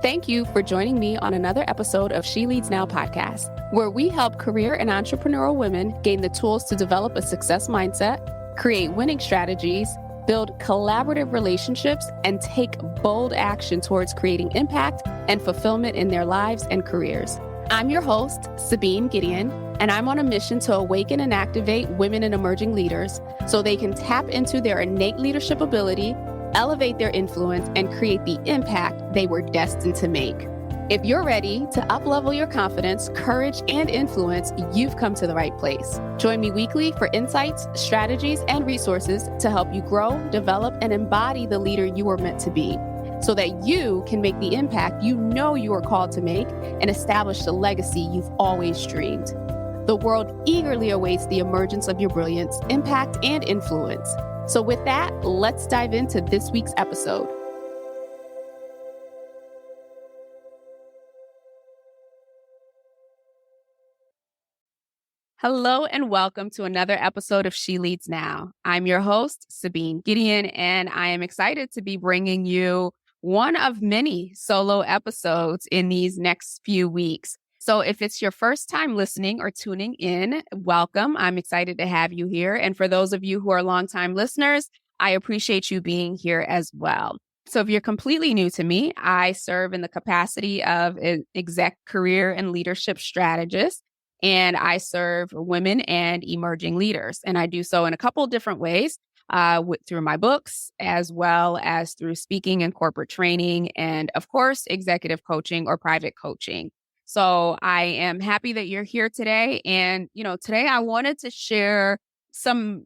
Thank you for joining me on another episode of She Leads Now podcast, where we help career and entrepreneurial women gain the tools to develop a success mindset, create winning strategies, build collaborative relationships, and take bold action towards creating impact and fulfillment in their lives and careers. I'm your host, Sabine Gideon, and I'm on a mission to awaken and activate women and emerging leaders so they can tap into their innate leadership ability, elevate their influence, and create the impact they were destined to make. If you're ready to uplevel your confidence, courage, and influence, you've come to the right place. Join me weekly for insights, strategies, and resources to help you grow, develop, and embody the leader you were meant to be, so that you can make the impact you know you are called to make and establish the legacy you've always dreamed. The world eagerly awaits the emergence of your brilliance, impact, and influence. So with that, let's dive into this week's episode. Hello and welcome to another episode of She Leads Now. I'm your host, Sabine Gideon, and I am excited to be bringing you one of many solo episodes in these next few weeks. So if it's your first time listening or tuning in, welcome. I'm excited to have you here. And for those of you who are longtime listeners, I appreciate you being here as well. So if you're completely new to me, I serve in the capacity of an exec career and leadership strategist, and I serve women and emerging leaders. And I do so in a couple of different ways, through my books, as well as through speaking and corporate training, and of course, executive coaching or private coaching. So I am happy that you're here today. And, today I wanted to share some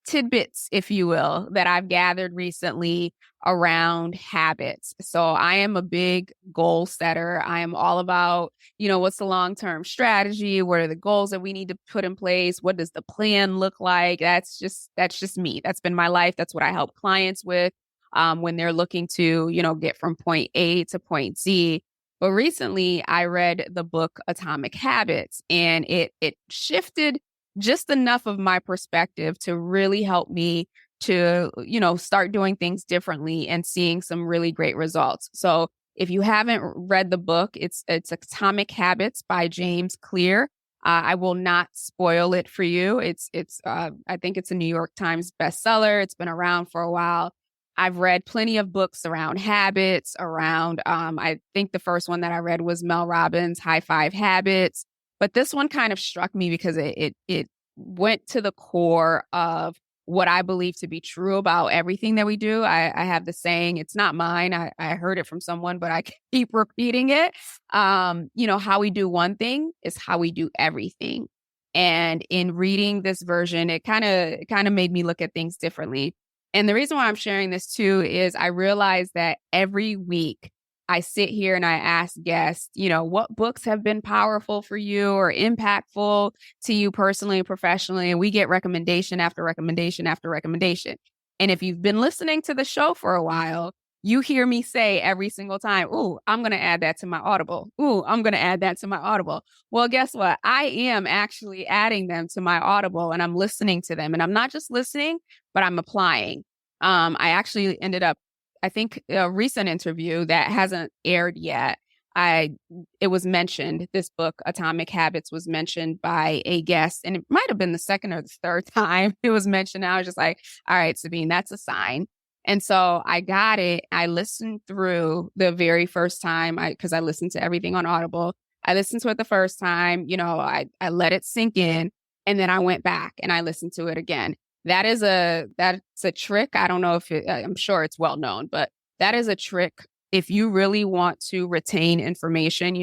tidbits, if you will, that I've gathered recently around habits. So I am a big goal setter. I am all about, what's the long-term strategy? What are the goals that we need to put in place? What does the plan look like? That's just me. That's been my life. That's what I help clients with when they're looking to, get from point A to point Z. But recently I read the book Atomic Habits, and it shifted just enough of my perspective to really help me to, start doing things differently and seeing some really great results. So if you haven't read the book, it's Atomic Habits by James Clear. I will not spoil it for you. I think it's a New York Times bestseller. It's been around for a while. I've read plenty of books around habits, I think the first one that I read was Mel Robbins' High Five Habits. But this one kind of struck me because it went to the core of what I believe to be true about everything that we do. I have the saying, it's not mine. I heard it from someone, but I keep repeating it. How we do one thing is how we do everything. And in reading this version, it kind of made me look at things differently. And the reason why I'm sharing this too is I realize that every week I sit here and I ask guests, what books have been powerful for you or impactful to you personally and professionally? And we get recommendation after recommendation after recommendation. And if you've been listening to the show for a while, you hear me say every single time, "Ooh, I'm going to add that to my Audible. Ooh, I'm going to add that to my Audible." Well, guess what? I am actually adding them to my Audible, and I'm listening to them. And I'm not just listening, but I'm applying. I actually ended up, I think, a recent interview that hasn't aired yet. It was mentioned, this book, Atomic Habits, was mentioned by a guest, and it might have been the second or the third time it was mentioned. I was just like, all right, Sabine, that's a sign. And so I got it. I listened through the very first time because I listened to everything on Audible. I listened to it the first time, I let it sink in, and then I went back and I listened to it again. That's a trick. I don't know if I'm sure it's well known, but that is a trick. If you really want to retain information,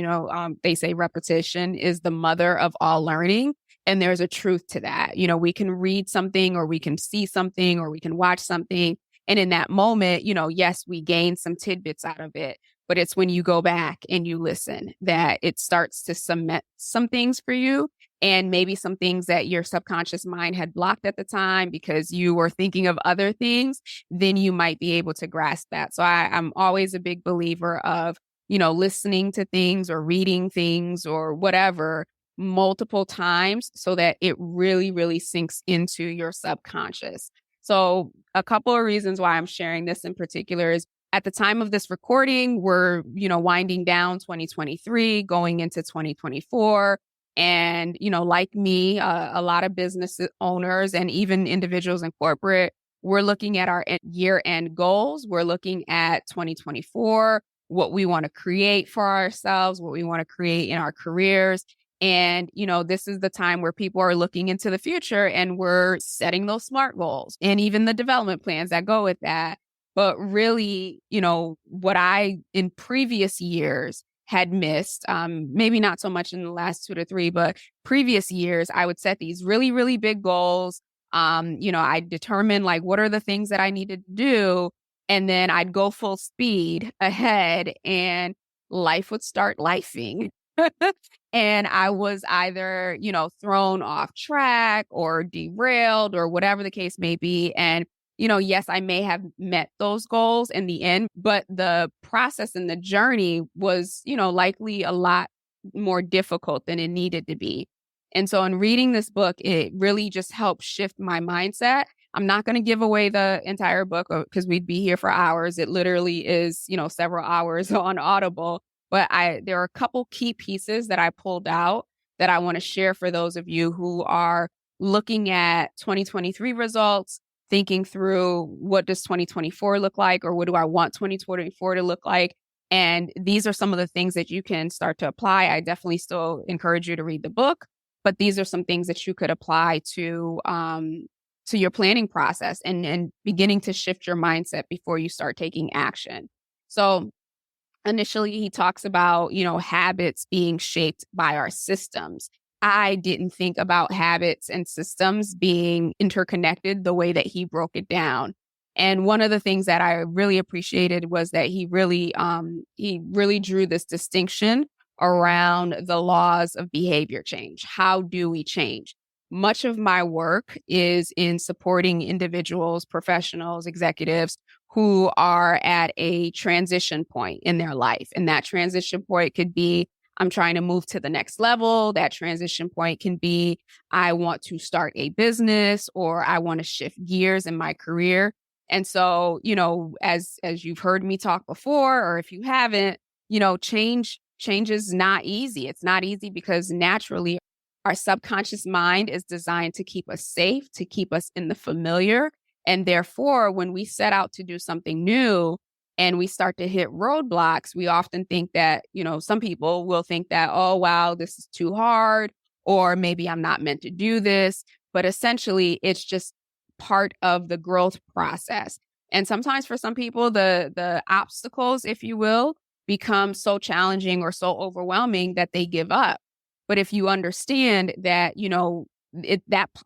they say repetition is the mother of all learning. And there's a truth to that. We can read something, or we can see something, or we can watch something. And in that moment, yes, we gain some tidbits out of it, but it's when you go back and you listen that it starts to cement some things for you. And maybe some things that your subconscious mind had blocked at the time because you were thinking of other things, then you might be able to grasp that. So I'm always a big believer of, listening to things or reading things or whatever multiple times so that it really, really sinks into your subconscious. So a couple of reasons why I'm sharing this in particular is At the time of this recording, we're, winding down 2023, going into 2024. And, like me, a lot of business owners and even individuals in corporate, we're looking at our year end goals. We're looking at 2024, what we want to create for ourselves, what we want to create in our careers. And, this is the time where people are looking into the future and we're setting those SMART goals and even the development plans that go with that. But really, what I in previous years had missed, maybe not so much in the last 2 to 3, but previous years, I would set these really, really big goals. I determine like what are the things that I needed to do. And then I'd go full speed ahead and life would start lifing. And I was either, thrown off track or derailed or whatever the case may be. And, yes, I may have met those goals in the end, but the process and the journey was, likely a lot more difficult than it needed to be. And so in reading this book, it really just helped shift my mindset. I'm not going to give away the entire book because we'd be here for hours. It literally is, several hours on Audible. But there are a couple key pieces that I pulled out that I want to share for those of you who are looking at 2023 results, thinking through what does 2024 look like, or what do I want 2024 to look like? And these are some of the things that you can start to apply. I definitely still encourage you to read the book, but these are some things that you could apply to your planning process and beginning to shift your mindset before you start taking action. So initially, he talks about, habits being shaped by our systems. I didn't think about habits and systems being interconnected the way that he broke it down. And one of the things that I really appreciated was that he really drew this distinction around the laws of behavior change. How do we change? Much of my work is in supporting individuals, professionals, executives who are at a transition point in their life. And that transition point could be, I'm trying to move to the next level. That transition point can be, I want to start a business or I want to shift gears in my career. And so, as you've heard me talk before, or if you haven't, change is not easy. It's not easy because naturally our subconscious mind is designed to keep us safe, to keep us in the familiar. And therefore, when we set out to do something new and we start to hit roadblocks, we often think that, some people will think that, oh, wow, this is too hard, or maybe I'm not meant to do this. But essentially, it's just part of the growth process. And sometimes for some people, the obstacles, if you will, become so challenging or so overwhelming that they give up. But if you understand that,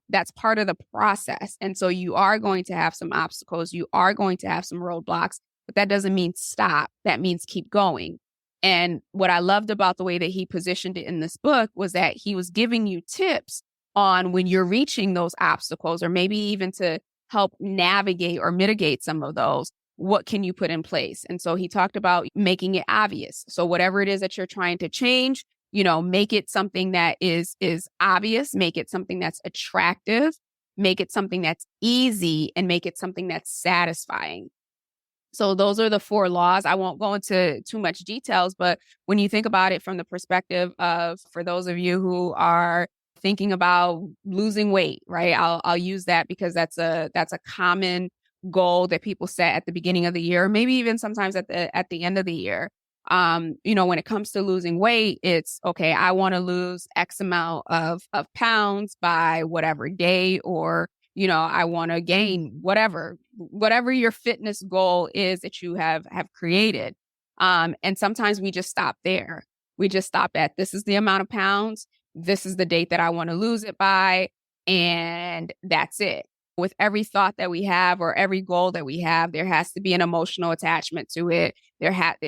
that's part of the process. And so you are going to have some obstacles. You are going to have some roadblocks, but that doesn't mean stop. That means keep going. And what I loved about the way that he positioned it in this book was that he was giving you tips on when you're reaching those obstacles, or maybe even to help navigate or mitigate some of those. What can you put in place? And so he talked about making it obvious. So whatever it is that you're trying to change, make it something that is obvious, make it something that's attractive, make it something that's easy, and make it something that's satisfying. So those are the 4 laws. I won't go into too much details, but when you think about it from the perspective of, for those of you who are thinking about losing weight, right? I'll use that because that's a common goal that people set at the beginning of the year, maybe even sometimes at the end of the year. When it comes to losing weight, it's okay, I want to lose X amount of pounds by whatever day, or, I want to gain whatever your fitness goal is that you have created. And sometimes we just stop there. We just stop at, this is the amount of pounds. This is the date that I want to lose it by. And that's it. With every thought that we have or every goal that we have, there has to be an emotional attachment to it.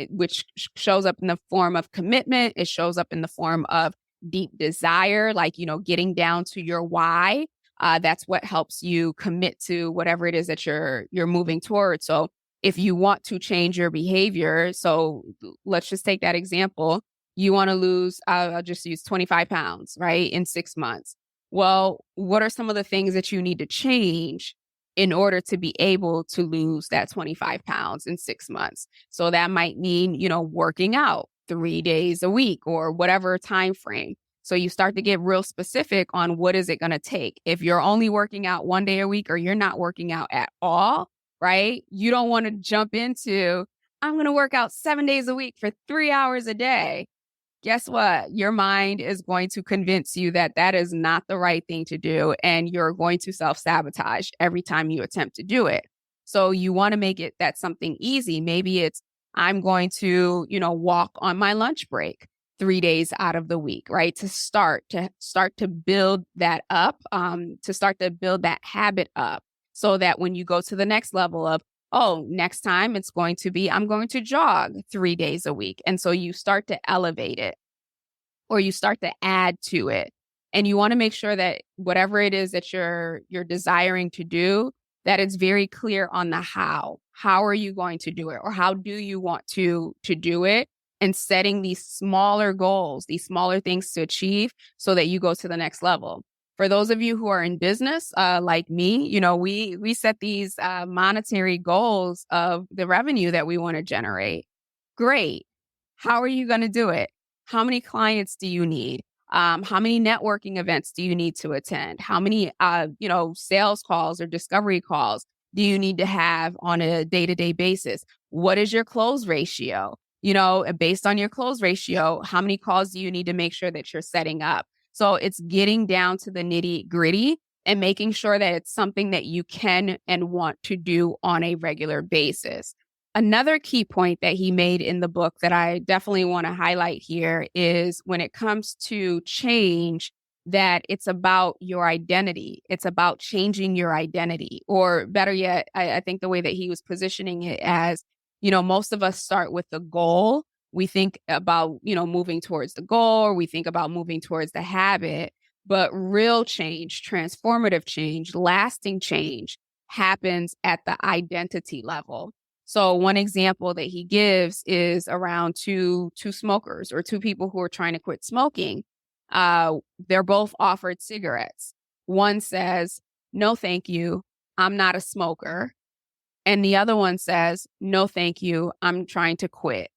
Which shows up in the form of commitment. It shows up in the form of deep desire, like, getting down to your why. That's what helps you commit to whatever it is that you're moving towards. So if you want to change your behavior, so let's just take that example. You want to lose, I'll just use 25 pounds, right, in 6 months. Well, what are some of the things that you need to change in order to be able to lose that 25 pounds in 6 months. So that might mean, working out 3 days a week or whatever time frame. So you start to get real specific on what is it going to take. If you're only working out 1 day a week or you're not working out at all, right? You don't want to jump into, I'm going to work out 7 days a week for 3 hours a day. Guess what? Your mind is going to convince you that that is not the right thing to do. And you're going to self-sabotage every time you attempt to do it. So you want to make it that something easy. Maybe it's, I'm going to, walk on my lunch break 3 days out of the week, right? To start to build that up, to start to build that habit up so that when you go to the next level of, oh, next time it's going to be, I'm going to jog 3 days a week. And so you start to elevate it or you start to add to it. And you want to make sure that whatever it is that you're desiring to do, that it's very clear on the how. How are you going to do it? Or how do you want to do it? And setting these smaller goals, these smaller things to achieve so that you go to the next level. For those of you who are in business, like me, we set these monetary goals of the revenue that we want to generate. Great. How are you going to do it? How many clients do you need? How many networking events do you need to attend? How many, sales calls or discovery calls do you need to have on a day-to-day basis? What is your close ratio? Based on your close ratio, how many calls do you need to make sure that you're setting up? So it's getting down to the nitty gritty and making sure that it's something that you can and want to do on a regular basis. Another key point that he made in the book that I definitely want to highlight here is when it comes to change, that it's about your identity. It's about changing your identity. Or better yet, I think the way that he was positioning it as, most of us start with the goal. We think about, moving towards the goal, or we think about moving towards the habit, but real change, transformative change, lasting change happens at the identity level. So one example that he gives is around two smokers or two people who are trying to quit smoking. They're both offered cigarettes. One says, no, thank you. I'm not a smoker. And the other one says, no, thank you. I'm trying to quit.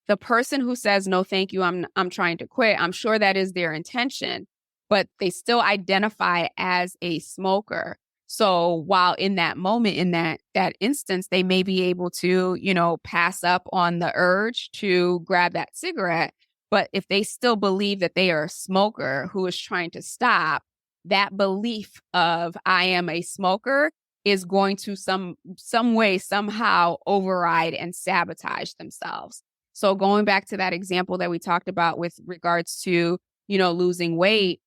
The person who says, no, thank you, I'm trying to quit, I'm sure that is their intention, but they still identify as a smoker. So while in that moment, in that instance, they may be able to, pass up on the urge to grab that cigarette. But if they still believe that they are a smoker who is trying to stop, that belief of I am a smoker is going to some way, somehow override and sabotage themselves. So going back to that example that we talked about with regards to, losing weight,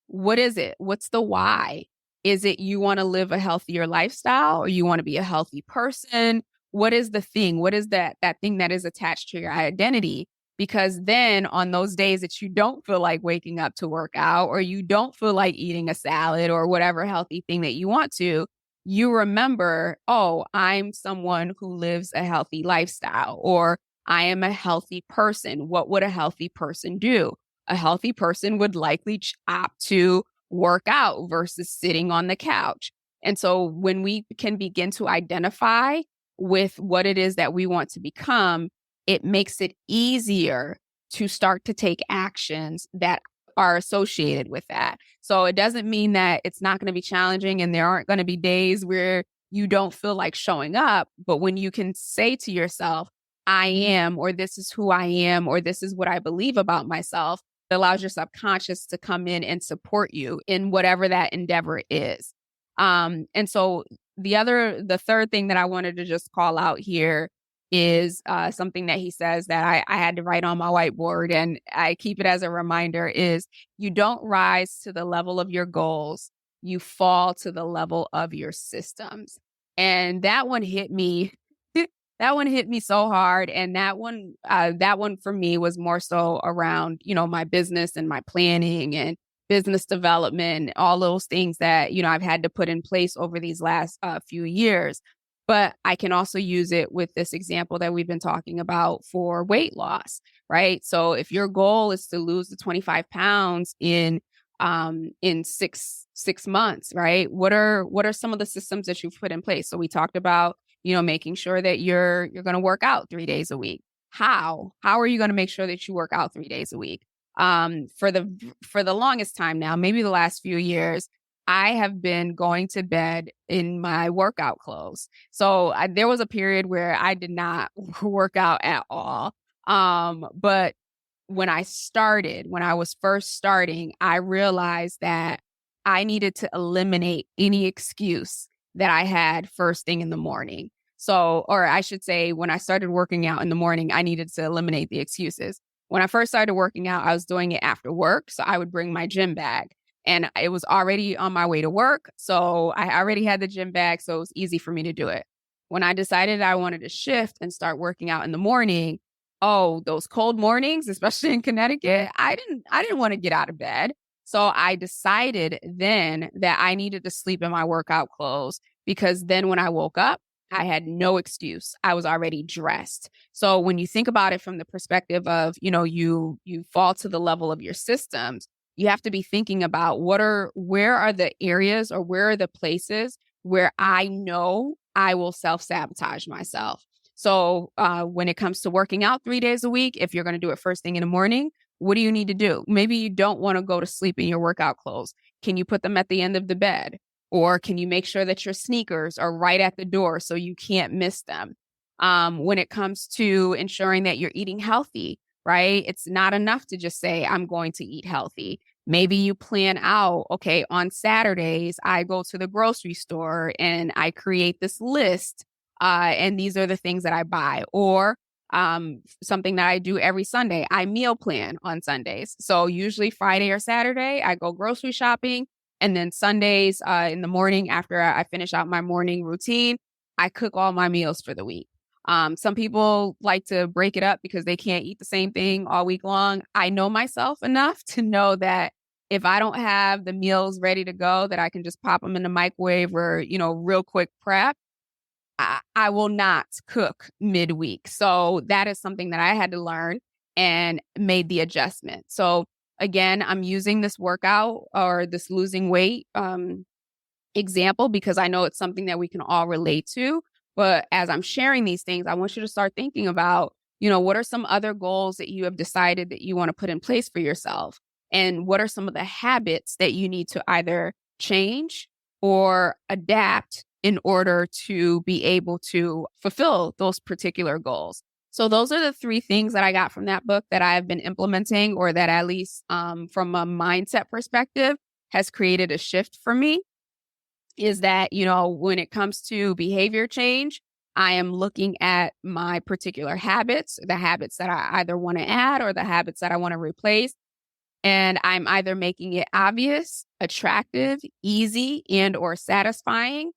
what is it? What's the why? Is it you want to live a healthier lifestyle or you want to be a healthy person? What is the thing? What is that thing that is attached to your identity? Because then on those days that you don't feel like waking up to work out or you don't feel like eating a salad or whatever healthy thing that you want to, you remember, oh, I'm someone who lives a healthy lifestyle, or I am a healthy person. What would a healthy person do? A healthy person would likely opt to work out versus sitting on the couch. And so when we can begin to identify with what it is that we want to become, it makes it easier to start to take actions that are associated with that. So it doesn't mean that it's not going to be challenging and there aren't going to be days where you don't feel like showing up. But when you can say to yourself, I am, or this is who I am, or this is what I believe about myself, it allows your subconscious to come in and support you in whatever that endeavor is. And so the third thing that I wanted to just call out here is something that he says that I had to write on my whiteboard, and I keep it as a reminder, is you don't rise to the level of your goals, you fall to the level of your systems. And that one hit me. That one hit me so hard. And that one for me was more so around, my business and my planning and business development, all those things that, I've had to put in place over these last few years. But I can also use it with this example that we've been talking about for weight loss, right? So if your goal is to lose the 25 pounds in in six months, right? What are some of the systems that you've put in place? So we talked about, making sure that you're going to work out 3 days a week. How are you going to make sure that you work out 3 days a week? For the longest time now, maybe the last few years, I have been going to bed in my workout clothes. So there was a period where I did not work out at all. But when I was first starting, I realized that I needed to eliminate any excuse that I had first thing in the morning. So, or I should say, when I started working out in the morning, I needed to eliminate the excuses. When I first started working out, I was doing it after work. So I would bring my gym bag and it was already on my way to work. So I already had the gym bag. So it was easy for me to do it. When I decided I wanted to shift and start working out in the morning, oh, those cold mornings, especially in Connecticut, I didn't want to get out of bed. So I decided then that I needed to sleep in my workout clothes because then when I woke up, I had no excuse. I was already dressed. So when you think about it from the perspective of, you fall to the level of your systems, you have to be thinking about where are the areas or where are the places where I know I will self-sabotage myself. So when it comes to working out 3 days a week, if you're going to do it first thing in the morning, what do you need to do? Maybe you don't want to go to sleep in your workout clothes. Can you put them at the end of the bed? Or can you make sure that your sneakers are right at the door so you can't miss them? When it comes to ensuring that you're eating healthy, right? It's not enough to just say, I'm going to eat healthy. Maybe you plan out, okay, on Saturdays, I go to the grocery store and I create this list. And these are the things that I buy. Or something that I do every Sunday, I meal plan on Sundays. So usually Friday or Saturday, I go grocery shopping. And then Sundays in the morning, after I finish out my morning routine, I cook all my meals for the week. Some people like to break it up because they can't eat the same thing all week long. I know myself enough to know that if I don't have the meals ready to go, that I can just pop them in the microwave or, real quick prep, I will not cook midweek. So that is something that I had to learn and made the adjustment. So again, I'm using this workout or this losing weight example because I know it's something that we can all relate to. But as I'm sharing these things, I want you to start thinking about, what are some other goals that you have decided that you want to put in place for yourself? And what are some of the habits that you need to either change or adapt in order to be able to fulfill those particular goals? So those are the three things that I got from that book that I have been implementing, or that at least from a mindset perspective has created a shift for me. Is that, when it comes to behavior change, I am looking at my particular habits, the habits that I either want to add or the habits that I want to replace. And I'm either making it obvious, attractive, easy, and or satisfying,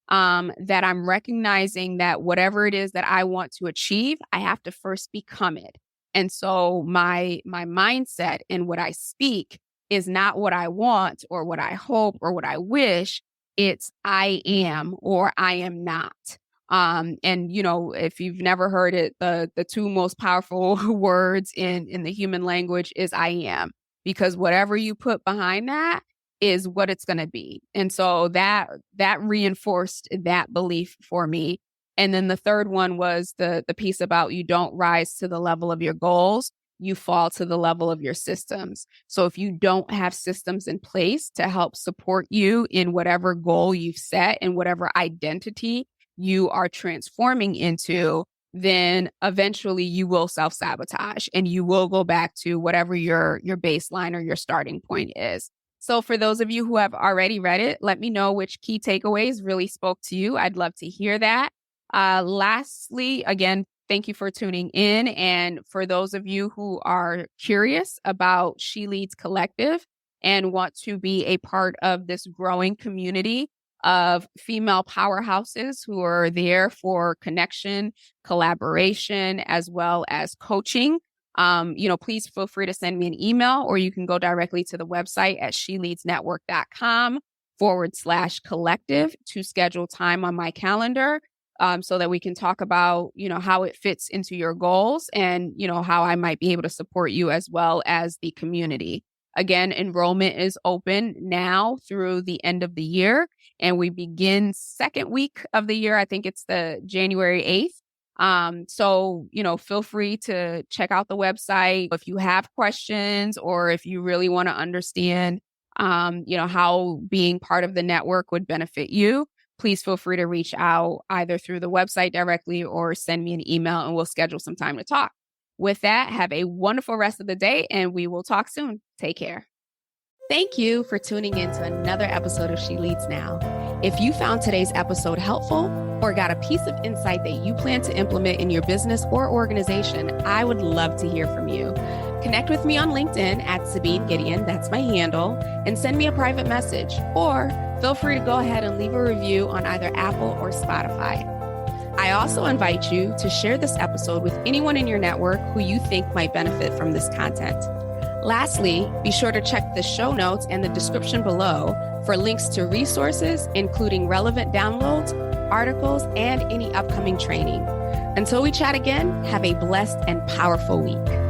that I'm recognizing that whatever it is that I want to achieve, I have to first become it. And so my mindset and what I speak is not what I want or what I hope or what I wish. It's I am or I am not. And if you've never heard it, the two most powerful words in the human language is I am, because whatever you put behind that is what it's going to be. And so that reinforced that belief for me. And then the third one was the piece about you don't rise to the level of your goals, you fall to the level of your systems. So if you don't have systems in place to help support you in whatever goal you've set and whatever identity you are transforming into, then eventually you will self-sabotage and you will go back to whatever your baseline or your starting point is. So for those of you who have already read it, let me know which key takeaways really spoke to you. I'd love to hear that. Lastly, again, thank you for tuning in. And for those of you who are curious about She Leads Collective and want to be a part of this growing community of female powerhouses who are there for connection, collaboration, as well as coaching, please feel free to send me an email, or you can go directly to the website at sheleadsnetwork.com/collective to schedule time on my calendar. So that we can talk about, how it fits into your goals and, how I might be able to support you as well as the community. Again, enrollment is open now through the end of the year, and we begin second week of the year. I think it's the January 8th. So, feel free to check out the website. If you have questions or if you really want to understand, how being part of the network would benefit you, please feel free to reach out either through the website directly or send me an email and we'll schedule some time to talk. With that, have a wonderful rest of the day and we will talk soon. Take care. Thank you for tuning in to another episode of She Leads Now. If you found today's episode helpful or got a piece of insight that you plan to implement in your business or organization, I would love to hear from you. Connect with me on LinkedIn at Sabine Gideon, that's my handle, and send me a private message. Or feel free to go ahead and leave a review on either Apple or Spotify. I also invite you to share this episode with anyone in your network who you think might benefit from this content. Lastly, be sure to check the show notes and the description below for links to resources, including relevant downloads, articles, and any upcoming training. Until we chat again, have a blessed and powerful week.